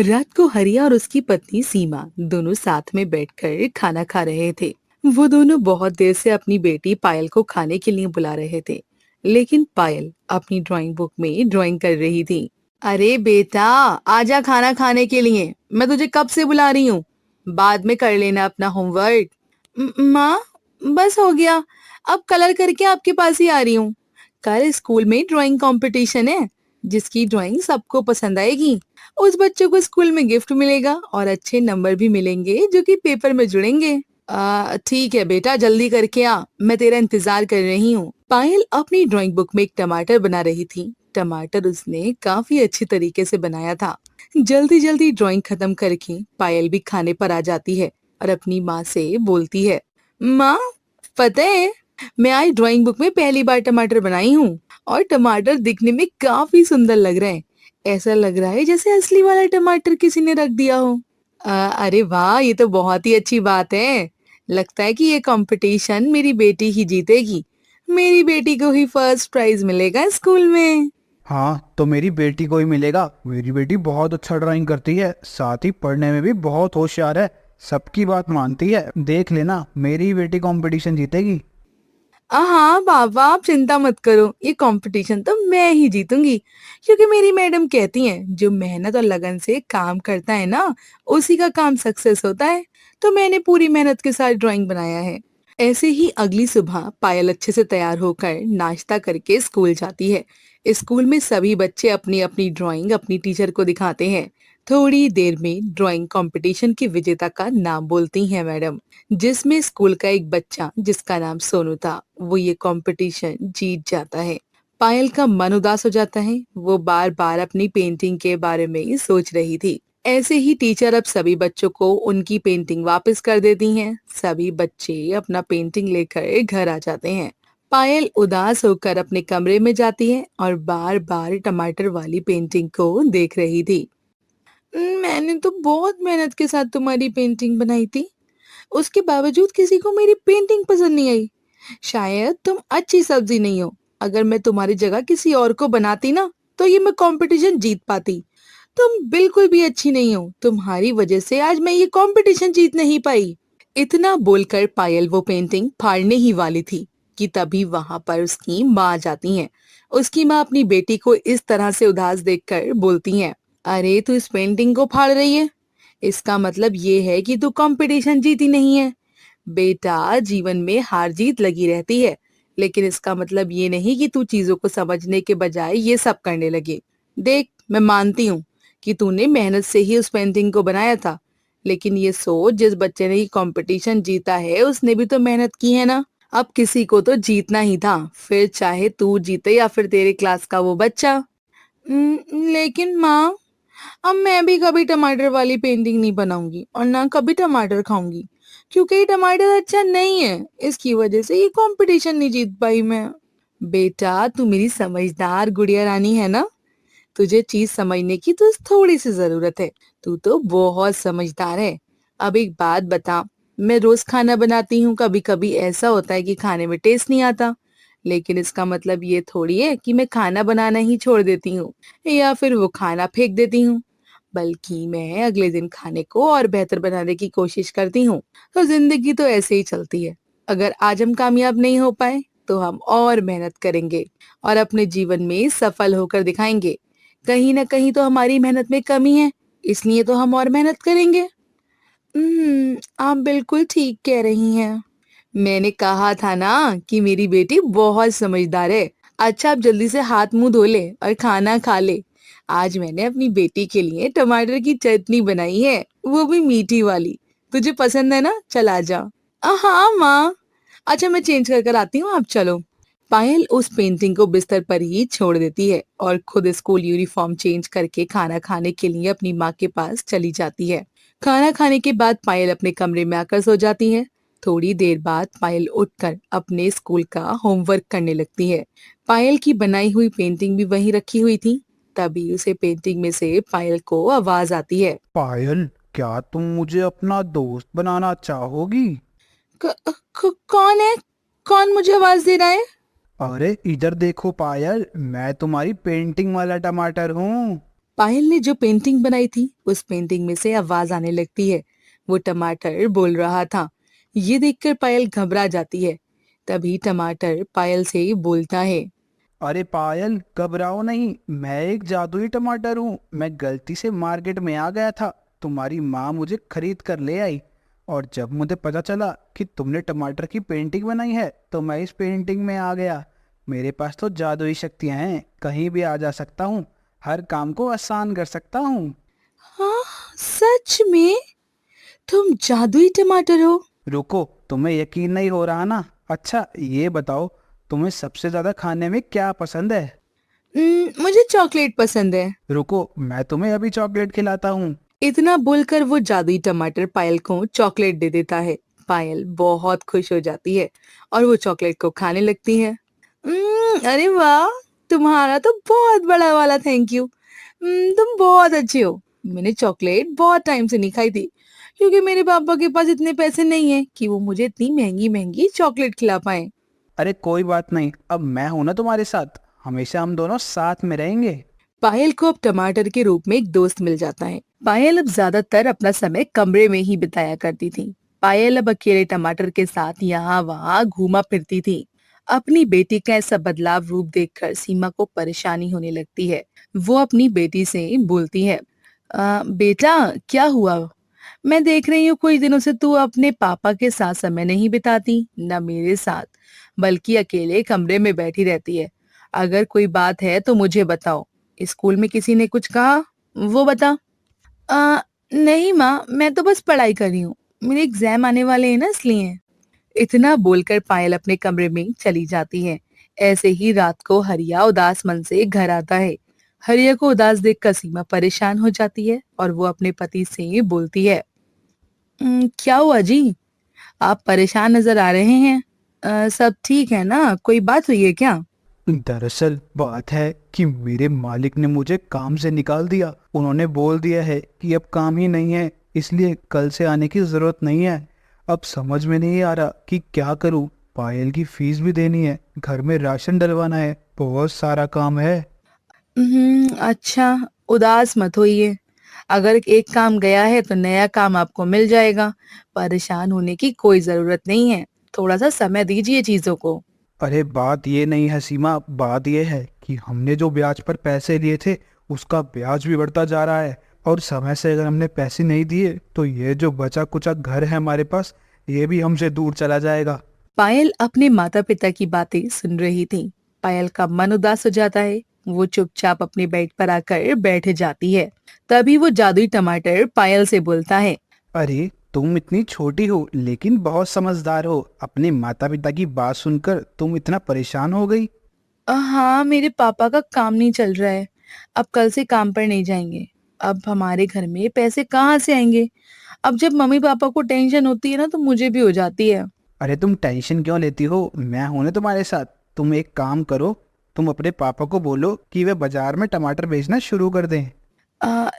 रात को हरिया और उसकी पत्नी सीमा दोनों साथ में बैठकर खाना खा रहे थे। वो दोनों बहुत देर से अपनी बेटी पायल को खाने के लिए बुला रहे थे, लेकिन पायल अपनी ड्राइंग बुक में ड्राइंग कर रही थी। अरे बेटा, आजा खाना खाने के लिए। मैं तुझे कब से बुला रही हूँ। बाद में कर लेना अपना होमवर्क। माँ, बस हो गया। अब कलर करके आपके पास ही आ रही हूँ। कल स्कूल में ड्राइंग कंपटीशन है, जिसकी ड्राइंग सबको पसंद आएगी। उस बच्चे को स्कूल में गिफ्ट मिलेगा और अच्छे नंबर भी मिलेंगे जो कि पेपर में जुड़ेंगे। ठीक है बेटा, जल्दी करके आ, मैं तेरा इंतजार कर रही हूँ। पायल अपनी ड्राइंग बुक में एक टमाटर बना रही थी। टमाटर उसने काफी अच्छी तरीके से बनाया था। जल्दी जल्दी ड्राइंग खत्म करके पायल भी खाने पर आ जाती है और अपनी माँ से बोलती है, माँ, पता है, मैं आज ड्राइंग बुक में पहली बार टमाटर बनाई हूँ और टमाटर दिखने में काफी सुंदर लग रहे हैं। ऐसा लग रहा है जैसे असली वाला टमाटर किसी ने रख दिया हो। अरे वाह, ये तो बहुत ही अच्छी बात है। लगता है कि ये कंपटीशन मेरी बेटी ही जीतेगी। मेरी बेटी को ही फर्स्ट प्राइज मिलेगा स्कूल में। हाँ, तो मेरी बेटी को ही मिलेगा। मेरी बेटी बहुत अच्छा ड्राइंग करती है, साथ ही पढ़ने में भी बहुत होशियार है। सबकी बात मानती है। देख लेना, मेरी बेटी कंपटीशन जीतेगी। हाँ बाबा, आप चिंता मत करो, ये कंपटीशन तो मैं ही जीतूंगी, क्योंकि मेरी मैडम कहती हैं जो मेहनत और लगन से काम करता है ना, उसी का काम सक्सेस होता है। तो मैंने पूरी मेहनत के साथ ड्राइंग बनाया है। ऐसे ही अगली सुबह पायल अच्छे से तैयार होकर नाश्ता करके स्कूल जाती है। स्कूल में सभी बच्चे अपनी अपनी ड्राइंग अपनी टीचर को दिखाते हैं। थोड़ी देर में ड्राइंग कंपटीशन की विजेता का नाम बोलती हैं मैडम, जिसमें स्कूल का एक बच्चा जिसका नाम सोनू था, वो ये कंपटीशन जीत जाता है। पायल का मन उदास हो जाता है। वो बार बार अपनी पेंटिंग के बारे में ही सोच रही थी। ऐसे ही टीचर अब सभी बच्चों को उनकी पेंटिंग वापस कर देती हैं। सभी बच्चे अपना पेंटिंग लेकर घर आ जाते हैं। पायल उदास होकर अपने कमरे में जाती है और बार बार टमाटर वाली पेंटिंग को देख रही थी। मैंने तो बहुत मेहनत के साथ तुम्हारी पेंटिंग बनाई थी, उसके बावजूद किसी को मेरी पेंटिंग पसंद नहीं आई। शायद तुम अच्छी सब्जी नहीं हो। अगर मैं तुम्हारी जगह किसी और को बनाती ना, तो ये मैं कंपटीशन जीत पाती। तुम बिल्कुल भी अच्छी नहीं हो। तुम्हारी वजह से आज मैं ये कंपटीशन जीत नहीं पाई। इतना बोलकर पायल वो पेंटिंग फाड़ने ही वाली थी कि तभी वहां पर उसकी माँ आ जाती है। उसकी माँ अपनी बेटी को इस तरह से उदास देखकर बोलती हैं, अरे तू इस पेंटिंग को फाड़ रही है, इसका मतलब ये है कि तू कंपटीशन जीती नहीं है। बेटा, जीवन में हार जीत लगी रहती है, लेकिन इसका मतलब ये नहीं कि तू चीजों को समझने के बजाय ये सब करने लगे। देख, मैं मानती हूँ कि तूने मेहनत से ही उस पेंटिंग को बनाया था, लेकिन ये सोच, जिस बच्चे ने ये कंपटीशन जीता है उसने भी तो मेहनत की है ना। अब किसी को तो जीतना ही था, फिर चाहे तू जीते या फिर तेरे क्लास का वो बच्चा। लेकिन माँ, अब मैं भी कभी टमाटर वाली पेंटिंग नहीं बनाऊंगी और ना कभी टमाटर खाऊंगी, क्योंकि ये टमाटर अच्छा नहीं है। इसकी वजह से ये कंपटीशन नहीं जीत पाई मैं। बेटा, तू मेरी समझदार गुड़िया रानी है ना। तुझे चीज समझने की तो थोड़ी सी जरूरत है। तू तो बहुत समझदार है। अब एक बात बता, मैं रोज खाना बनाती हूँ, कभी कभी ऐसा होता है कि खाने में टेस्ट नहीं आता, लेकिन इसका मतलब ये थोड़ी है कि मैं खाना बनाना ही छोड़ देती हूँ या फिर वो खाना फेंक देती हूँ। बल्कि मैं अगले दिन खाने को और बेहतर बनाने की कोशिश करती हूँ। तो जिंदगी तो ऐसे ही चलती है। अगर आज हम कामयाब नहीं हो पाए, तो हम और मेहनत करेंगे और अपने जीवन में सफल होकर दिखाएंगे। कहीं ना कहीं तो हमारी मेहनत में कमी है, इसलिए तो हम और मेहनत करेंगे। आप बिल्कुल ठीक कह रही हैं। मैंने कहा था ना कि मेरी बेटी बहुत समझदार है। अच्छा, अब जल्दी से हाथ मुंह धो ले और खाना खा ले। आज मैंने अपनी बेटी के लिए टमाटर की चटनी बनाई है, वो भी मीठी वाली। तुझे पसंद है ना? चल आ जा। हाँ माँ। अच्छा, मैं चेंज कर कर आती हूँ, आप चलो। पायल उस पेंटिंग को बिस्तर पर ही छोड़ देती है और खुद स्कूल यूनिफॉर्म चेंज करके खाना खाने के लिए अपनी माँ के पास चली जाती है। खाना खाने के बाद पायल अपने कमरे में आकर सो जाती है। थोड़ी देर बाद पायल उठकर अपने स्कूल का होमवर्क करने लगती है। पायल की बनाई हुई पेंटिंग भी वहीं रखी हुई थी। तभी उसे पेंटिंग में से पायल को आवाज आती है। पायल, क्या तुम मुझे अपना दोस्त बनाना चाहोगी? कौन है? कौन मुझे आवाज दे रहा है? अरे इधर देखो पायल, मैं तुम्हारी पेंटिंग वाला टमाटर हूँ। पायल ने जो पेंटिंग बनाई थी उस पेंटिंग में से आवाज आने लगती है। वो टमाटर बोल रहा था। ये देखकर पायल घबरा जाती है। तभी टमाटर पायल से बोलता है। अरे पायल, घबराओ नहीं, मैं एक जादुई टमाटर हूँ। मैं गलती से मार्केट में आ गया था, तुम्हारी माँ मुझे खरीद कर ले आई, और जब मुझे पता चला कि तुमने टमाटर की पेंटिंग बनाई है तो मैं इस पेंटिंग में आ गया। मेरे पास तो जादुई शक्तियाँ हैं, कहीं भी आ जा सकता हूँ, हर काम को आसान कर सकता हूँ। हाँ, सच में तुम जादुई टमाटर हो? रुको, तुम्हें यकीन नहीं हो रहा ना? अच्छा ये बताओ, तुम्हें सबसे ज्यादा खाने में क्या पसंद है? मुझे चॉकलेट पसंद है। रुको, मैं तुम्हें अभी चॉकलेट खिलाता हूँ। इतना बोलकर वो जादुई टमाटर पायल को चॉकलेट दे देता है। पायल बहुत खुश हो जाती है और वो चॉकलेट को खाने लगती है। अरे वाह, तुम्हारा तो बहुत बड़ा वाला थैंक यू। तुम बहुत अच्छे हो। मैंने चॉकलेट बहुत टाइम से नहीं खाई थी क्योंकि मेरे पापा के पास इतने पैसे नहीं है कि वो मुझे इतनी महंगी महंगी चॉकलेट खिला पाए। अरे कोई बात नहीं, अब मैं हूं ना तुम्हारे साथ, हमेशा हम दोनों साथ में रहेंगे। पायल को अब टमाटर के रूप में एक दोस्त मिल जाता है। पायल अब ज्यादातर अपना समय कमरे में ही बिताया करती थी। पायल अब अकेले टमाटर के साथ यहाँ वहाँ घूमा फिरती थी। अपनी बेटी का ऐसा बदलाव रूप देखकर सीमा को परेशानी होने लगती है। वो अपनी बेटी से बोलती है, बेटा क्या हुआ? मैं देख रही हूँ कुछ दिनों से तू अपने पापा के साथ समय नहीं बिताती, न मेरे साथ, बल्कि अकेले कमरे में बैठी रहती है। अगर कोई बात है तो मुझे बताओ। स्कूल में किसी ने कुछ कहा? वो बता। नहीं माँ, मैं तो बस पढ़ाई कर रही हूँ। मेरे एग्जाम आने वाले हैं ना, इसलिए। इतना बोलकर पायल अपने कमरे में चली जाती है। ऐसे ही रात को हरिया उदास मन से घर आता है। हरिया को उदास देखकर सीमा परेशान हो जाती है और वो अपने पति से बोलती है, क्या हुआ जी? आप परेशान नजर आ रहे हैं। सब ठीक है ना? कोई बात हुई है क्या? दरअसल बात है कि मेरे मालिक ने मुझे काम से निकाल दिया। उन्होंने बोल दिया है कि अब काम ही नहीं है, इसलिए कल से आने की जरूरत नहीं है। अब समझ में नहीं आ रहा कि क्या करूं। पायल की फीस भी देनी है, घर में राशन डलवाना है, बहुत सारा काम है। अच्छा, उदास मत होइए। अगर एक काम गया है तो नया काम आपको मिल जाएगा। परेशान होने की कोई जरूरत नहीं है। थोड़ा सा समय दीजिए चीजों को। अरे बात ये नहीं है सीमा, बात ये है कि हमने जो ब्याज पर पैसे लिए थे उसका ब्याज भी बढ़ता जा रहा है, और समय से अगर हमने पैसे नहीं दिए तो ये जो बचा कुचा घर है हमारे पास, ये भी हमसे दूर चला जाएगा। पायल अपने माता पिता की बातें सुन रही थी। पायल का मन उदास हो जाता है। वो चुपचाप अपने बेड पर आकर बैठ जाती है। तभी वो जादुई टमाटर पायल से बोलता है। अरे तुम इतनी छोटी हो लेकिन बहुत समझदार हो, अपने माता पिता की बात सुनकर तुम इतना परेशान हो गई। हाँ, मेरे पापा का काम नहीं चल रहा है। अब कल से काम पर नहीं जाएंगे। अब हमारे घर में पैसे कहाँ से आएंगे? अब जब मम्मी पापा को टेंशन होती है ना तो मुझे भी हो जाती है। अरे तुम टेंशन क्यों लेती हो, मैं हूं ना तुम्हारे साथ। तुम एक काम करो, तुम अपने पापा को बोलो कि वे बाजार में टमाटर बेचना शुरू कर दें।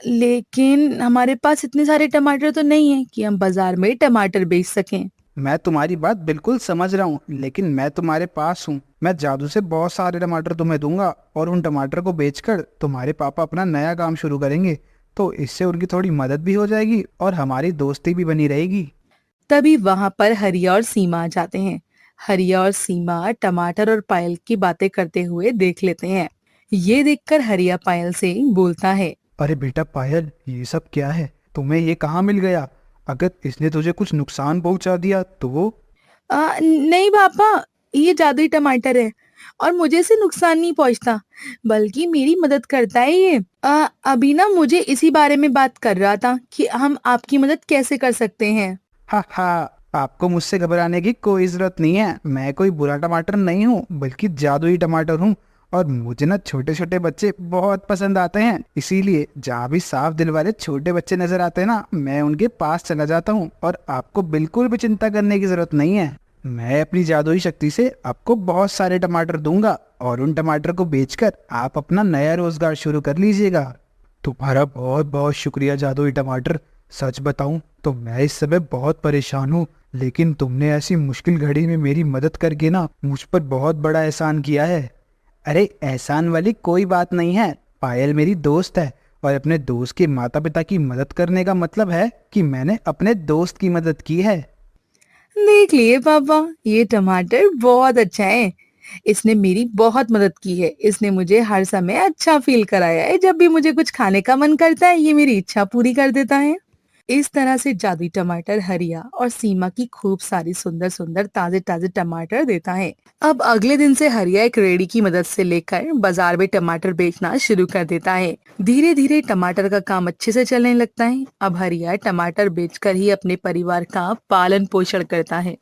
लेकिन हमारे पास इतने सारे टमाटर तो नहीं है कि हम बाजार में टमाटर बेच सकें। मैं तुम्हारी बात बिल्कुल समझ रहा हूँ, लेकिन मैं तुम्हारे पास हूँ। मैं जादू से बहुत सारे टमाटर तुम्हें दूंगा, और उन टमाटर को बेचकर तुम्हारे पापा अपना नया काम शुरू करेंगे। तो इससे उनकी थोड़ी मदद भी हो जाएगी और हमारी दोस्ती भी बनी रहेगी। तभी वहां पर हरिया और सीमा आ जाते हैं। हरिया और सीमा टमाटर और पायल की बातें करते हुए देख लेते हैं। ये देखकर हरिया पायल से बोलता है। अरे बेटा पायल, ये सब क्या है? तुम्हें ये कहाँ मिल गया? अगर इसने तुझे कुछ नुकसान पहुंचा दिया तो? नहीं पापा, ये जादुई टमाटर है और मुझे इसे नुकसान नहीं पहुंचता, बल्कि मेरी मदद करता है ये। अभी ना मुझे इसी बारे में बात कर रहा था कि हम आपकी मदद कैसे कर सकते हैं। हा हा, आपको मुझसे घबराने की कोई जरूरत नहीं है। मैं कोई बुरा टमाटर नहीं हूँ, बल्कि जादुई टमाटर हूँ। और मुझे ना छोटे छोटे बच्चे बहुत पसंद आते हैं, इसीलिए जहाँ भी साफ दिल वाले छोटे बच्चे नजर आते हैं ना, मैं उनके पास चला जाता हूँ। और आपको बिल्कुल भी चिंता करने की जरूरत नहीं है। मैं अपनी जादुई शक्ति से आपको बहुत सारे टमाटर दूंगा, और उन टमाटर को बेचकर आप अपना नया रोजगार शुरू कर लीजिएगा। तुम्हारा बहुत बहुत शुक्रिया जादुई टमाटर। सच बताऊं तो मैं इस समय बहुत परेशान हूँ, लेकिन तुमने ऐसी मुश्किल घड़ी में मेरी मदद करके ना मुझ पर बहुत बड़ा एहसान किया है। अरे एहसान वाली कोई बात नहीं है, पायल मेरी दोस्त है और अपने दोस्त के माता पिता की मदद करने का मतलब है कि मैंने अपने दोस्त की मदद की है। देख लिए पापा, ये टमाटर बहुत अच्छा है। इसने मेरी बहुत मदद की है। इसने मुझे हर समय अच्छा फील कराया है। जब भी मुझे कुछ खाने का मन करता है, ये मेरी इच्छा पूरी कर देता है। इस तरह से जादुई टमाटर हरिया और सीमा की खूब सारी सुंदर सुंदर ताजे ताजे टमाटर देता है। अब अगले दिन से हरिया एक रेडी की मदद से लेकर बाजार में टमाटर बेचना शुरू कर देता है। धीरे धीरे टमाटर का काम अच्छे से चलने लगता है। अब हरिया टमाटर बेचकर ही अपने परिवार का पालन पोषण करता है।